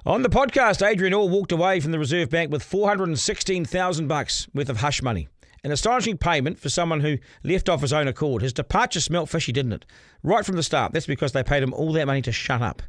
On the podcast, Adrian Orr walked away from the Reserve Bank with $416,000 worth of hush money. An astonishing payment for someone who left off his own accord. His departure smelt fishy, didn't it? Right from the start. That's because they paid him all that money to shut up.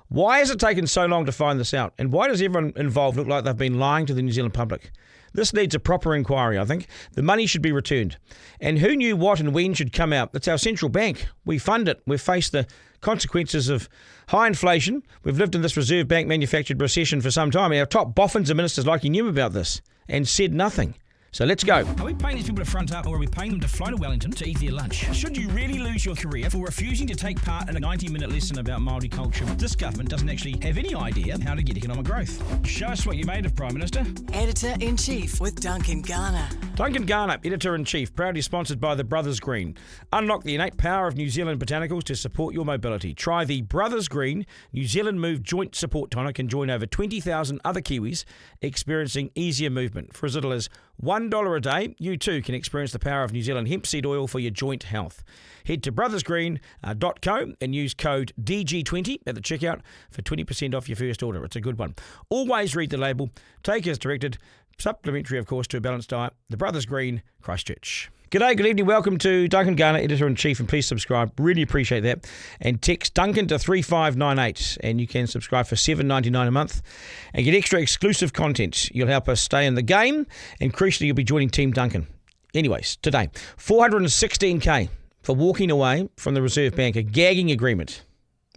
Why has it taken so long to find this out? And why does everyone involved look like they've been lying to the New Zealand public? This needs a proper inquiry, I think. The money should be returned. And who knew what and when should come out? It's our central bank. We fund it. We've faced the consequences of high inflation. We've lived in this Reserve Bank manufactured recession for some time. Our top boffins and ministers like he knew about this and said nothing. So let's go. Are we paying these people to front up, or are we paying them to fly to Wellington to eat their lunch? Should you really lose your career for refusing to take part in a 90-minute lesson about Māori culture? This government doesn't actually have any idea how to get economic growth. Show us what you made of, Prime Minister. Editor-in-Chief with Duncan Garner. Duncan Garner, Editor-in-Chief, proudly sponsored by the Brothers Green. Unlock the innate power of New Zealand botanicals to support your mobility. Try the Brothers Green New Zealand Move Joint Support Tonic and join over 20,000 other Kiwis experiencing easier movement. For as little as $1 a day, you too can experience the power of New Zealand hemp seed oil for your joint health. Head to brothersgreen.co and use code DG20 at the checkout for 20% off your first order. It's a good one. Always read the label. Take as directed. Supplementary, of course, to a balanced diet. The Brothers Green, Christchurch. G'day, good evening. Welcome to Duncan Garner, Editor-in-Chief, and please subscribe. Really appreciate that. And text Duncan to 3598, and you can subscribe for $7.99 a month and get extra exclusive content. You'll help us stay in the game, and crucially, you'll be joining Team Duncan. Anyways, today, $416K for walking away from the Reserve Bank, a gagging agreement.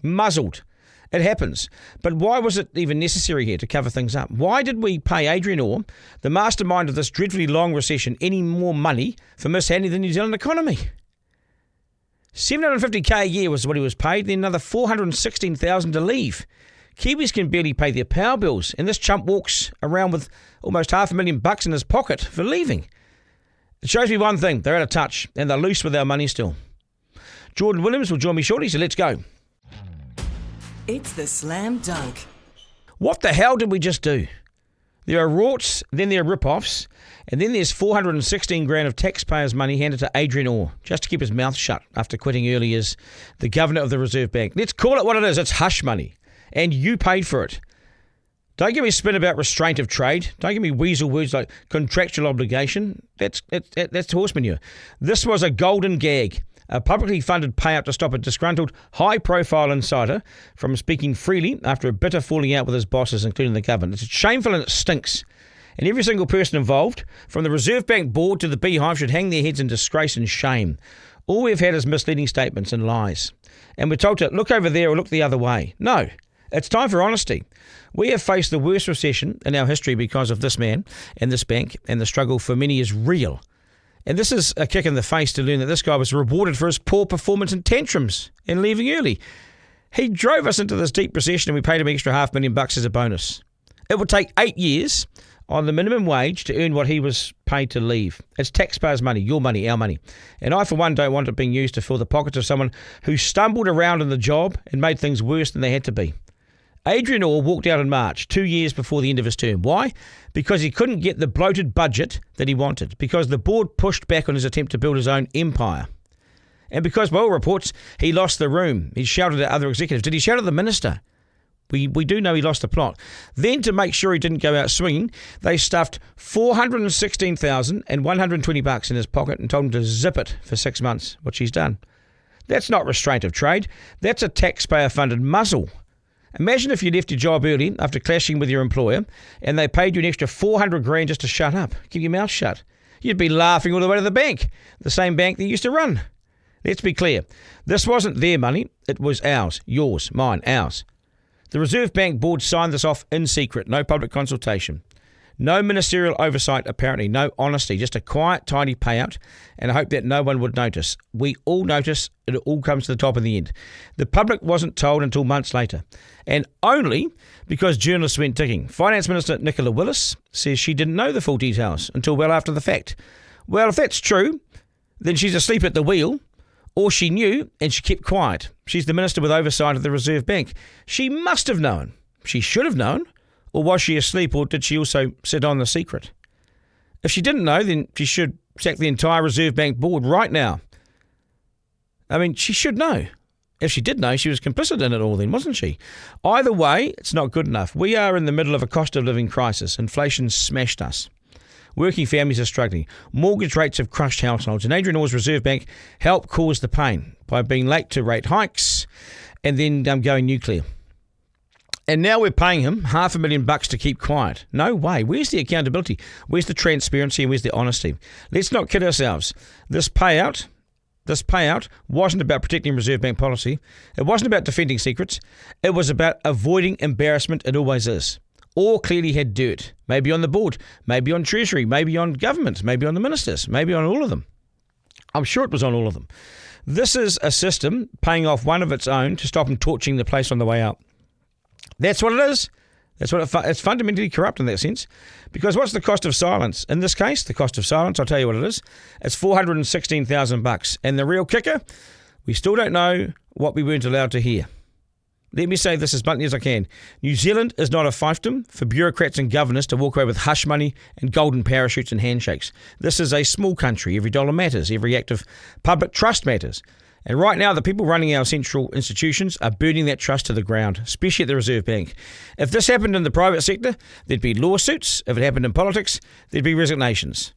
Muzzled. It happens. But why was it even necessary here to cover things up? Why did we pay Adrian Orr, the mastermind of this dreadfully long recession, any more money for mishandling the New Zealand economy? $750K a year was what he was paid, then another $416,000 to leave. Kiwis can barely pay their power bills, and this chump walks around with almost $500,000 in his pocket for leaving. It shows me one thing, they're out of touch, and they're loose with our money still. Jordan Williams will join me shortly, so let's go. It's the Slam Dunk. What the hell did we just do? There are rorts, then there are rip-offs, and then there's $416,000 of taxpayers' money handed to Adrian Orr just to keep his mouth shut after quitting early as the governor of the Reserve Bank. Let's call it what it is. It's hush money, and you paid for it. Don't give me spin about restraint of trade. Don't give me weasel words like contractual obligation. That's horse manure. This was a golden gag. A publicly funded payout to stop a disgruntled, high-profile insider from speaking freely after a bitter falling out with his bosses, including the government. It's shameful and it stinks. And every single person involved, from the Reserve Bank board to the beehive, should hang their heads in disgrace and shame. All we've had is misleading statements and lies. And we're told to look over there or look the other way. No, it's time for honesty. We have faced the worst recession in our history because of this man and this bank, and the struggle for many is real. And this is a kick in the face to learn that this guy was rewarded for his poor performance and tantrums and leaving early. He drove us into this deep recession and we paid him extra $500,000 as a bonus. It would take 8 years on the minimum wage to earn what he was paid to leave. It's taxpayers' money, your money, our money. And I, for one, don't want it being used to fill the pockets of someone who stumbled around in the job and made things worse than they had to be. Adrian Orr walked out in March, 2 years before the end of his term. Why? Because he couldn't get the bloated budget that he wanted. Because the board pushed back on his attempt to build his own empire. And because, by all reports, he lost the room. He shouted at other executives. Did he shout at the minister? We do know he lost the plot. Then, to make sure he didn't go out swinging, they stuffed $416,120 in his pocket and told him to zip it for 6 months, which he's done. That's not restraint of trade. That's a taxpayer-funded muzzle. Imagine if you left your job early after clashing with your employer and they paid you an extra $400,000 just to shut up, keep your mouth shut. You'd be laughing all the way to the bank, the same bank that you used to run. Let's be clear. This wasn't their money. It was ours, yours, mine, ours. The Reserve Bank board signed this off in secret, no public consultation. No ministerial oversight, apparently. No honesty. Just a quiet, tidy payout. And I hope that no one would notice. We all notice. It all comes to the top in the end. The public wasn't told until months later. And only because journalists went digging. Finance Minister Nicola Willis says she didn't know the full details until well after the fact. Well, if that's true, then she's asleep at the wheel. Or she knew and she kept quiet. She's the minister with oversight of the Reserve Bank. She must have known. She should have known. Or was she asleep, or did she also sit on the secret? If she didn't know, then she should sack the entire Reserve Bank board right now. I mean, she should know. If she did know, she was complicit in it all then, wasn't she? Either way, it's not good enough. We are in the middle of a cost of living crisis. Inflation smashed us. Working families are struggling. Mortgage rates have crushed households. And Adrian Orr's Reserve Bank helped cause the pain by being late to rate hikes and then going nuclear. And now we're paying him $500,000 to keep quiet. No way. Where's the accountability? Where's the transparency and where's the honesty? Let's not kid ourselves. This payout wasn't about protecting Reserve Bank policy. It wasn't about defending secrets. It was about avoiding embarrassment. It always is. Orr clearly had dirt. Maybe on the board, maybe on Treasury, maybe on government, maybe on the ministers, maybe on all of them. I'm sure it was on all of them. This is a system paying off one of its own to stop him torching the place on the way out. That's what it is. It's fundamentally corrupt in that sense. Because what's the cost of silence? In this case, the cost of silence, I'll tell you what it is. It's $416,000. And the real kicker, we still don't know what we weren't allowed to hear. Let me say this as bluntly as I can. New Zealand is not a fiefdom for bureaucrats and governors to walk away with hush money and golden parachutes and handshakes. This is a small country. Every dollar matters. Every act of public trust matters. And right now, the people running our central institutions are burning that trust to the ground, especially at the Reserve Bank. If this happened in the private sector, there'd be lawsuits. If it happened in politics, there'd be resignations.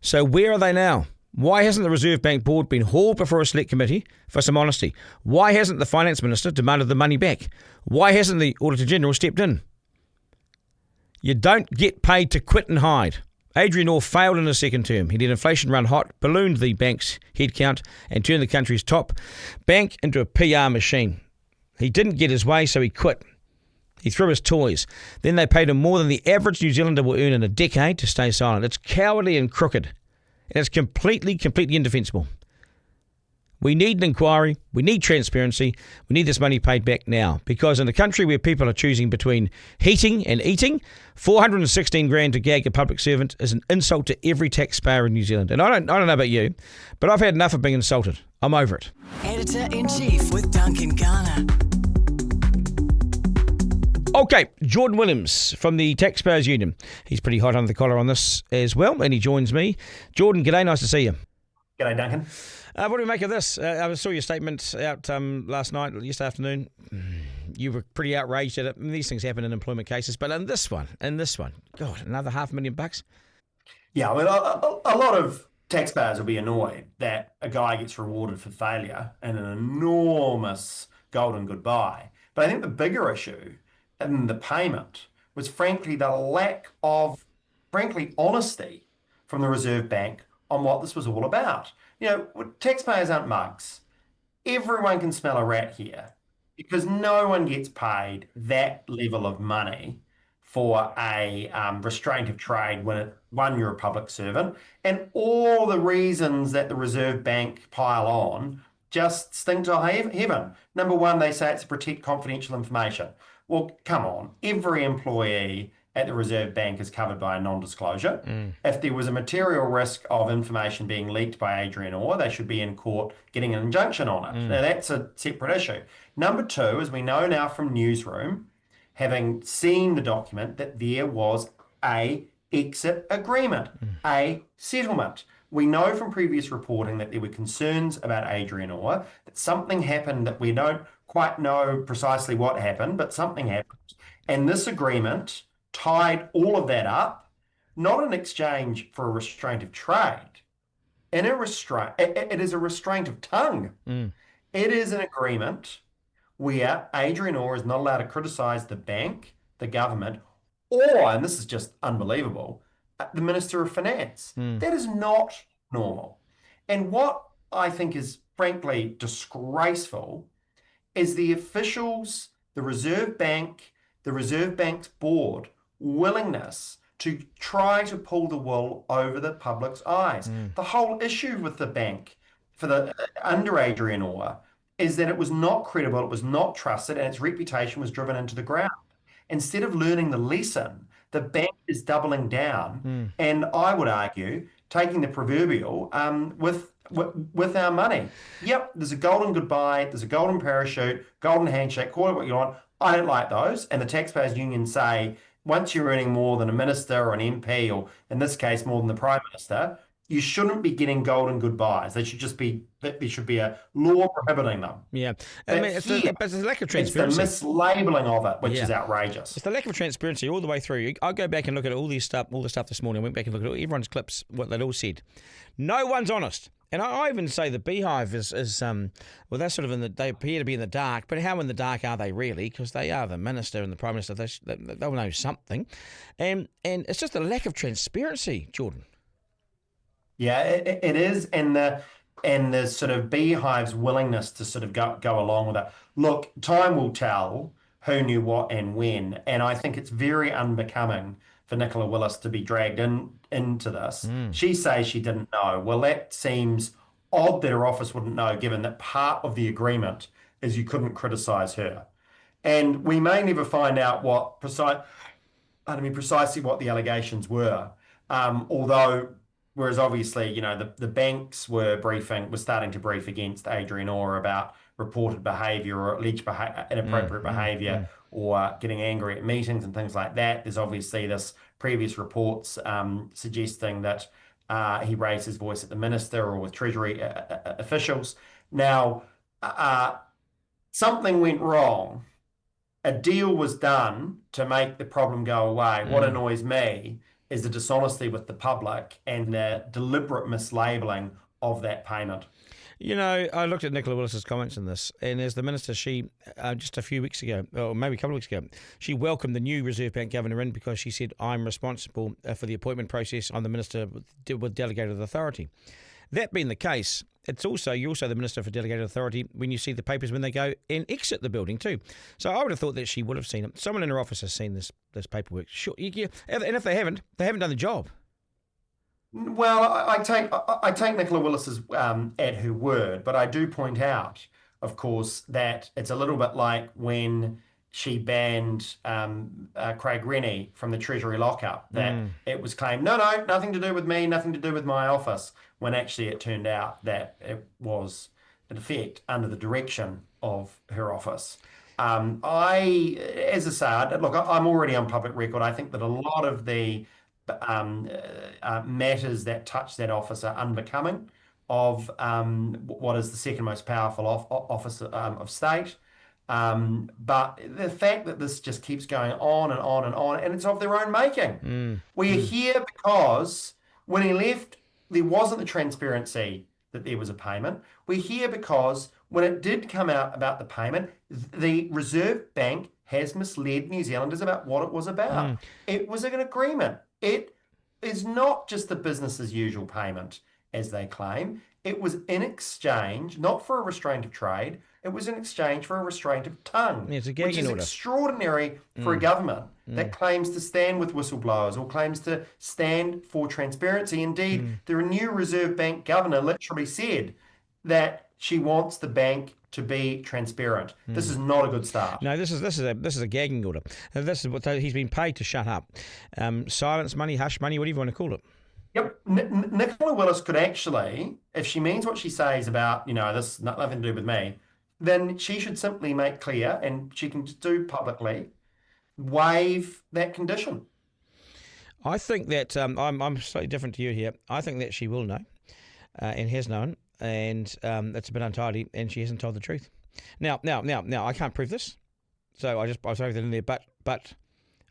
So where are they now? Why hasn't the Reserve Bank board been hauled before a select committee for some honesty? Why hasn't the finance minister demanded the money back? Why hasn't the Auditor General stepped in? You don't get paid to quit and hide. Adrian Orr failed in his second term. He let inflation run hot, ballooned the bank's headcount, and turned the country's top bank into a PR machine. He didn't get his way, so he quit. He threw his toys. Then they paid him more than the average New Zealander will earn in a decade to stay silent. It's cowardly and crooked. And it's completely indefensible. We need an inquiry. We need transparency. We need this money paid back now. Because in a country where people are choosing between heating and eating, $416,000 to gag a public servant is an insult to every taxpayer in New Zealand. And I don't know about you, but I've had enough of being insulted. I'm over it. Editor-in-Chief with Duncan Garner. Okay, Jordan Williams from the Taxpayers Union. He's pretty hot under the collar on this as well, and he joins me. Jordan, g'day, nice to see you. G'day, Duncan. What do we make of this? I saw your statement out last night, yesterday afternoon. You were pretty outraged at it. I mean, these things happen in employment cases, but in this one, God, another $500,000. Yeah, I mean, a lot of taxpayers will be annoyed that a guy gets rewarded for failure and an enormous golden goodbye. But I think the bigger issue in the payment was frankly the lack of, honesty from the Reserve Bank on what this was all about. You know, taxpayers aren't mugs. Everyone can smell a rat here because no one gets paid that level of money for a restraint of trade when, one, you're a public servant, and all the reasons that the Reserve Bank pile on just stink to heaven. Number one, they say it's to protect confidential information. Well, come on. Every employee at the Reserve Bank is covered by a non-disclosure. If there was a material risk of information being leaked by Adrian Orr, they should be in court getting an injunction on it. Now, that's a separate issue. Number two, as we know now from Newsroom, having seen the document, that there was a exit agreement, a settlement. We know from previous reporting that there were concerns about Adrian Orr, that something happened that we don't quite know precisely what happened, but something happened. And this agreement tied all of that up, not in exchange for a restraint of trade. It is a restraint of tongue. It is an agreement where Adrian Orr is not allowed to criticise the bank, the government, or, and this is just unbelievable, the Minister of Finance. That is not normal. And what I think is frankly disgraceful is the officials, the Reserve Bank, the Reserve Bank's board, willingness to try to pull the wool over the public's eyes. The whole issue with the bank under Adrian Orr is that it was not credible, it was not trusted, and its reputation was driven into the ground. Instead of learning the lesson, the bank is doubling down, and I would argue taking the proverbial with our money. Yep, there's a golden goodbye, there's a golden parachute, golden handshake, call it what you want. I don't like those, and the Taxpayers Union say once you're earning more than a minister or an MP, or in this case more than the Prime Minister, you shouldn't be getting golden goodbyes. There should be a law prohibiting them. Yeah. I But mean, it's the lack of it's the transparency. mislabeling of it, which Yeah. is outrageous. It's the lack of transparency all the way through. I go back and look at all the stuff this morning. I went back and looked at everyone's clips, what they'd all said. No one's honest. And I even say the Beehive is well, they're sort of they appear to be in the dark, but how in the dark are they really? Because they are the Minister and the Prime Minister. They'll know something. And it's just a lack of transparency, Jordan. Yeah, it is, and the sort of Beehive's willingness to sort of go along with it. Look, time will tell who knew what and when, and I think it's very unbecoming for Nicola Willis to be dragged into this. She says she didn't know. Well, that seems odd that her office wouldn't know, given that part of the agreement is you couldn't criticise her, and we may never find out precisely what the allegations were. Although, whereas obviously, the banks were starting to brief against Adrian Orr about reported behaviour or alleged inappropriate behaviour or getting angry at meetings and things like that. There's obviously this previous reports suggesting that he raised his voice at the minister or with Treasury officials. Now, something went wrong. A deal was done to make the problem go away. What annoys me is the dishonesty with the public and the deliberate mislabeling of that payment. I looked at Nicola Willis's comments on this, and as the Minister, she, just a few weeks ago, or maybe a couple of weeks ago, she welcomed the new Reserve Bank Governor in because she said, I'm responsible for the appointment process. I'm the Minister with delegated authority. That being the case, you're also the Minister for Delegated Authority when you see the papers when they go and exit the building too. So I would have thought that she would have seen it. Someone in her office has seen this paperwork. Sure, and if they haven't done the job. Well, I take Nicola Willis's at her word, but I do point out, of course, that it's a little bit like when she banned Craig Rennie from the Treasury lockup, that it was claimed, no, nothing to do with me, nothing to do with my office, when actually it turned out that it was, in effect, under the direction of her office. As I say, look, I'm already on public record. I think that a lot of the matters that touch that office are unbecoming of what is the second most powerful office of state. But the fact that this just keeps going on and on and on, and it's of their own making. We're here because when he left, there wasn't the transparency that there was a payment. We're here because when it did come out about the payment, the Reserve Bank has misled New Zealanders about what it was about. It was an agreement. It is not just the business as usual payment, as they claim. It was in exchange, not for a restraint of trade, it was in exchange for a restraint of tongue. It's a which gagging is order. Extraordinary for a government that claims to stand with whistleblowers or claims to stand for transparency. Indeed, the new Reserve Bank governor literally said that she wants the bank to be transparent. This is not a good start. No, this is a gagging order. This is what he's been paid to shut up. Silence money, hush money, whatever you want to call it. Yep, Nicola Willis could actually, if she means what she says about, this nothing to do with me, then she should simply make clear, and she can just do publicly, waive that condition. I think that I'm slightly different to you here. I think that she will know and has known, and it's a bit untidy, and she hasn't told the truth. Now, I can't prove this, so I throw that in there. But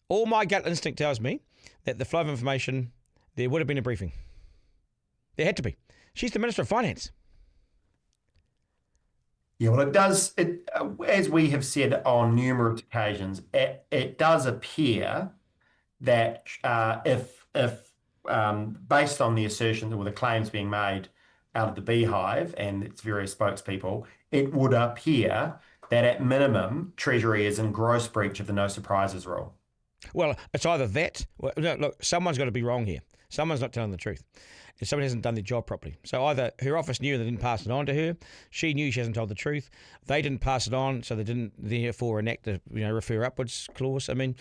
all my gut instinct tells me that the flow of information, there would have been a briefing. There had to be. She's the Minister of Finance. Yeah, well, it does. As we have said on numerous occasions, it does appear that if based on the assertions or the claims being made out of the Beehive and its various spokespeople, it would appear that at minimum, Treasury is in gross breach of the no surprises rule. Well, it's either that. Look, someone's got to be wrong here. Someone's not telling the truth. And somebody hasn't done their job properly. So either her office knew and they didn't pass it on to her. She knew she hasn't told the truth. They didn't pass it on, so they didn't therefore enact a refer upwards clause. I mean,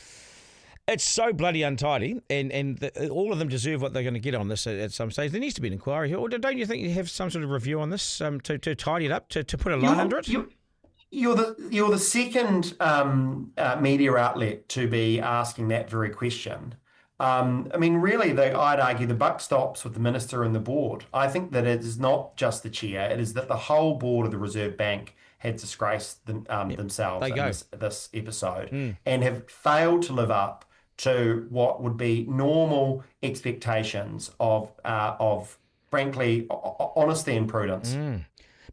it's so bloody untidy, and all of them deserve what they're going to get on this at some stage. There needs to be an inquiry here. Or don't you think you have some sort of review on this to tidy it up, to put a line under it? You're the second media outlet to be asking that very question. I mean, really, I'd argue the buck stops with the minister and the board. I think that it is not just the chair; it is that the whole board of the Reserve Bank had disgraced themselves They in go. this episode Mm. and have failed to live up to what would be normal expectations of frankly, honesty and prudence.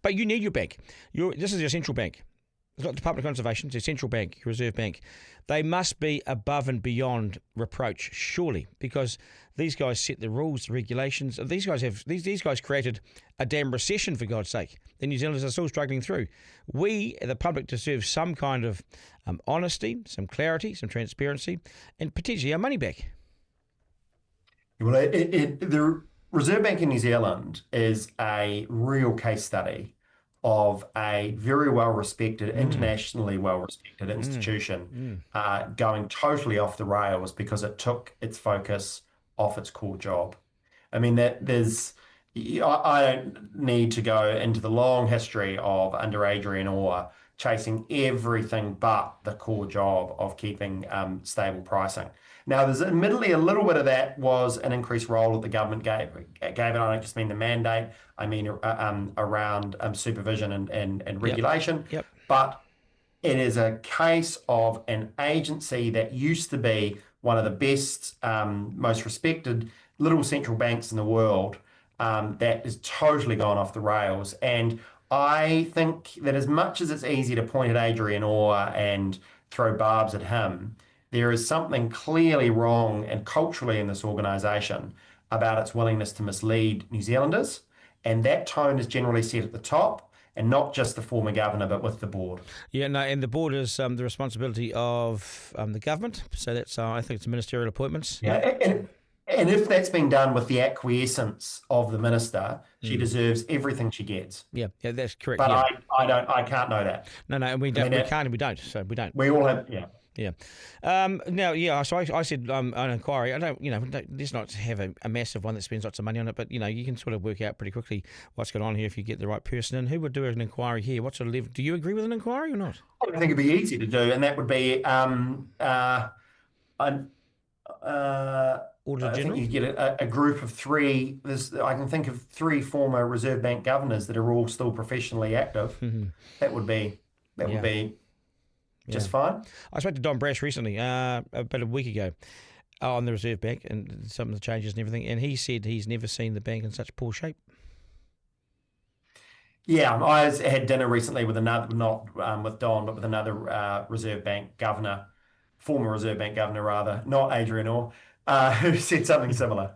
But you need your bank. This is your central bank. It's not Department of Conservation, it's your central bank, your Reserve Bank. They must be above and beyond reproach, surely, because these guys set the rules, the regulations. These guys created a damn recession, for God's sake. The New Zealanders are still struggling through. We, the public, deserve some kind of honesty, some clarity, some transparency, and potentially our money back. Well, the Reserve Bank in New Zealand is a real case study of a very well-respected, internationally well-respected institution going totally off the rails because it took its focus off its core job. I mean, I don't need to go into the long history of under Adrian Orr chasing everything but the core job of keeping stable pricing. Now, there's admittedly a little bit of that was an increased role that the government gave it. I don't just mean the mandate, I mean around supervision and regulation. Yep. But it is a case of an agency that used to be one of the best, most respected little central banks in the world that is totally gone off the rails. And I think that as much as it's easy to point at Adrian Orr and throw barbs at him, there is something clearly wrong and culturally in this organisation about its willingness to mislead New Zealanders. And that tone is generally set at the top, and not just the former governor, but with the board. Yeah, no, and the board is the responsibility of the government. So that's, I think it's ministerial appointments. Yeah, and if that's been done with the acquiescence of the minister, she deserves everything she gets. Yeah, that's correct. But yeah. I can't know that. No, and we don't. We can't, and we don't. So we don't. We all have, yeah. Yeah. Now, yeah. So I said an inquiry. I don't. Let's not have a massive one that spends lots of money on it. But you can sort of work out pretty quickly what's going on here if you get the right person in. Who would do an inquiry here? What sort of level? Do you agree with an inquiry or not? I think it'd be easy to do, and that would be Auditor I think General? you get a group of three. I can think of three former Reserve Bank governors that are all still professionally active. That would be just fine. I spoke to Don Brash recently, about a week ago, on the Reserve Bank and some of the changes and everything, and he said he's never seen the bank in such poor shape. Yeah, I had dinner recently with another, not with Don, but with another Reserve Bank governor, former Reserve Bank governor rather, not Adrian Orr, who said something similar.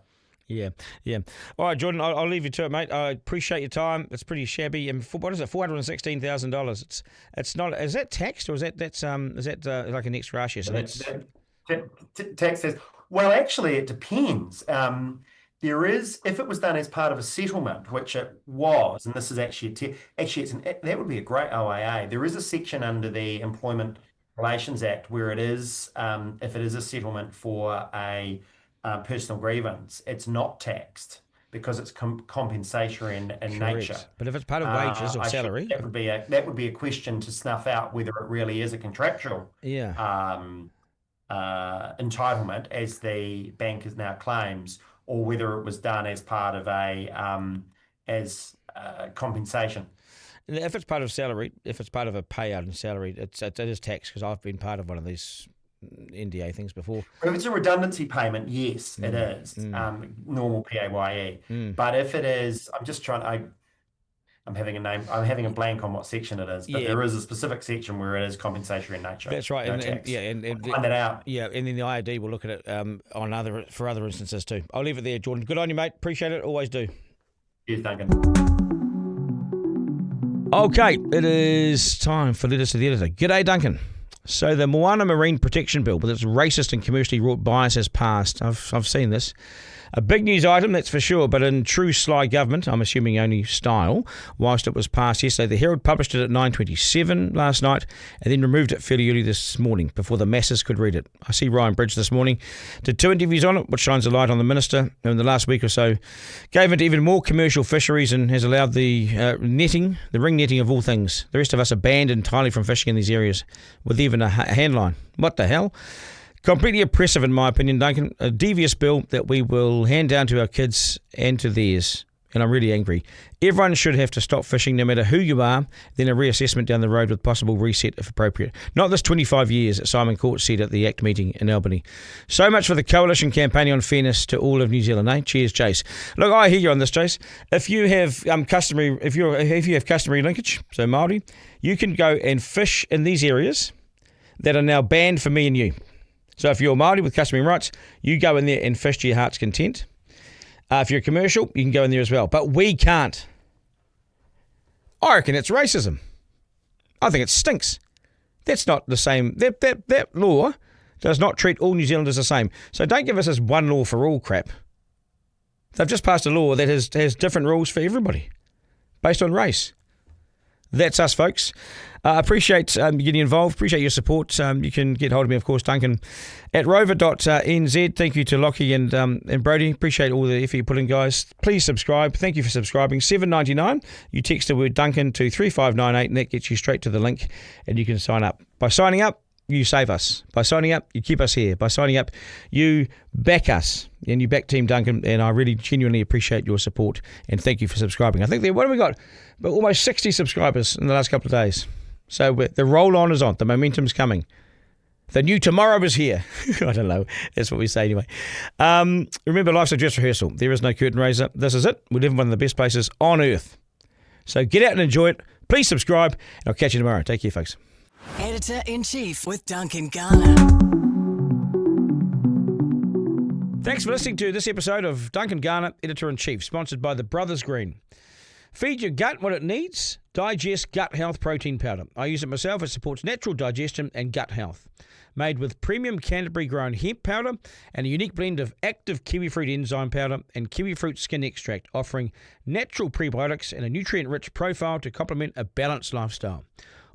Yeah. All right, Jordan, I'll leave you to it, mate. I appreciate your time. It's pretty shabby. And what is it? $416,000. It's not. Is that taxed or is that like an ex gratia? So that's Tax says. Well, actually, it depends. There is, if it was done as part of a settlement, which it was, and this is actually that would be a great OIA. There is a section under the Employment Relations Act where it is, if it is a settlement for a personal grievance, it's not taxed because it's compensatory in nature. But if it's part of wages or salary, that would be a question to snuff out whether it really is a contractual entitlement, as the bank is now claims, or whether it was done as part of compensation. If it's part of salary, if it's part of a payout and salary, it is taxed because I've been part of one of these NDA things before. If it's a redundancy payment, yes, it is normal PAYE. But if it is, I'm having a blank on what section it is, but there is a specific section where it is compensatory in nature. That's right, no and find that out. Yeah, and then the IAD will look at it for other instances too. I'll leave it there, Jordan. Good on you, mate. Appreciate it. Always do. Cheers, Duncan. Okay, it is time for Letters to the Editor. G'day, Duncan. So the Moana Marine Protection Bill, with its racist and commercially wrought bias, has passed. I've seen this. A big news item, that's for sure, but in true sly government, I'm assuming only style, whilst it was passed yesterday, the Herald published it at 9:27 last night and then removed it fairly early this morning before the masses could read it. I see Ryan Bridge this morning did 2 interviews on it, which shines a light on the minister in the last week or so, gave into even more commercial fisheries and has allowed the ring netting of all things. The rest of us are banned entirely from fishing in these areas, with even a handline. What the hell? Completely oppressive, in my opinion, Duncan. A devious bill that we will hand down to our kids and to theirs. And I'm really angry. Everyone should have to stop fishing, no matter who you are, then a reassessment down the road with possible reset if appropriate. Not this 25 years that Simon Court said at the ACT meeting in Albany. So much for the coalition campaigning on fairness to all of New Zealand, eh? Cheers, Jace. Look, I hear you on this, Jace. If you have if you have customary linkage, so Māori, you can go and fish in these areas that are now banned for me and you. So if you're Māori with customary rights, you go in there and fish to your heart's content. If you're commercial, you can go in there as well. But we can't. I reckon it's racism. I think it stinks. That's not the same. That law does not treat all New Zealanders the same. So don't give us this one law for all crap. They've just passed a law that has different rules for everybody based on race. That's us, folks. Appreciate you getting involved. Appreciate your support. You can get hold of me, of course, Duncan at rover.nz. Thank you to Lockie and Brody. Appreciate all the effort you put in, guys. Please subscribe. Thank you for subscribing. $7.99. You text the word Duncan to 3598 and that gets you straight to the link and you can sign up. By signing up, you save us. By signing up, you keep us here. By signing up, you back us and you back Team Duncan, and I really genuinely appreciate your support and thank you for subscribing. I think what have we got? Almost 60 subscribers in the last couple of days. So the roll-on is on. The momentum's coming. The new tomorrow is here. I don't know. That's what we say anyway. Remember, life's a dress rehearsal. There is no curtain raiser. This is it. We live in one of the best places on earth. So get out and enjoy it. Please subscribe, and I'll catch you tomorrow. Take care, folks. Editor-in-Chief with Duncan Garner. Thanks for listening to this episode of Duncan Garner, Editor-in-Chief, sponsored by the Brothers Green. Feed your gut what it needs. Digest Gut Health Protein Powder. I use it myself. It supports natural digestion and gut health. Made with premium Canterbury-grown hemp powder and a unique blend of active kiwifruit enzyme powder and kiwifruit skin extract, offering natural prebiotics and a nutrient-rich profile to complement a balanced lifestyle.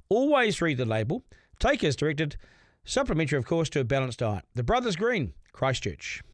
Always read the label. Take as directed. Supplementary, of course, to a balanced diet. The Brothers Green, Christchurch.